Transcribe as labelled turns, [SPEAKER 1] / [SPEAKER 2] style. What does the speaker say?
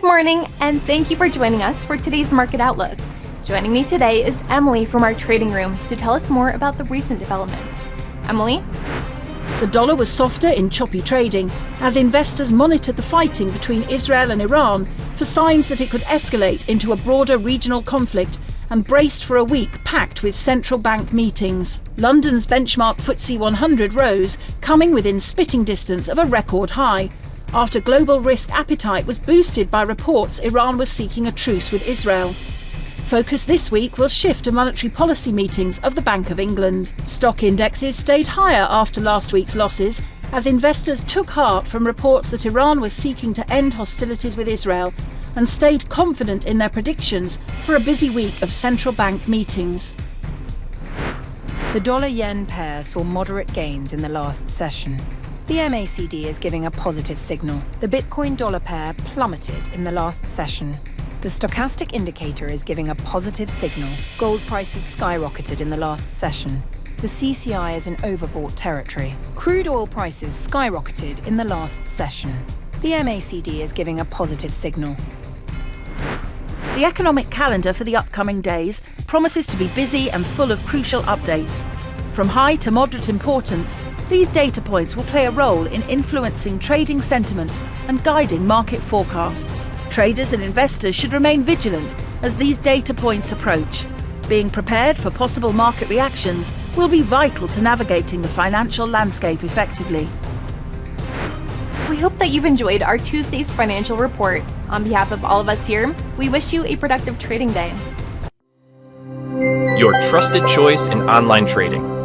[SPEAKER 1] Good morning, and thank you for joining us for today's Market Outlook. Joining me today is Emily from our trading room to tell us more about the recent developments. Emily?
[SPEAKER 2] The dollar was softer in choppy trading as investors monitored the fighting between Israel and Iran for signs that it could escalate into a broader regional conflict and braced for a week packed with central bank meetings. London's benchmark FTSE 100 rose, coming within spitting distance of a record high, after global risk appetite was boosted by reports Iran was seeking a truce with Israel. Focus this week will shift to monetary policy meetings of the Bank of England. Stock indexes stayed higher after last week's losses as investors took heart from reports that Iran was seeking to end hostilities with Israel and stayed confident in their predictions for a busy week of central bank meetings.
[SPEAKER 3] The dollar-yen pair saw moderate gains in the last session. The MACD is giving a positive signal. The Bitcoin-dollar pair plummeted in the last session. The stochastic indicator is giving a positive signal. Gold prices skyrocketed in the last session. The CCI is in overbought territory. Crude oil prices skyrocketed in the last session. The MACD is giving a positive signal.
[SPEAKER 2] The economic calendar for the upcoming days promises to be busy and full of crucial updates. From high to moderate importance, these data points will play a role in influencing trading sentiment and guiding market forecasts. Traders and investors should remain vigilant as these data points approach. Being prepared for possible market reactions will be vital to navigating the financial landscape effectively.
[SPEAKER 1] We hope that you've enjoyed our Tuesday's financial report. On behalf of all of us here, we wish you a productive trading day.
[SPEAKER 4] Your trusted choice in online trading.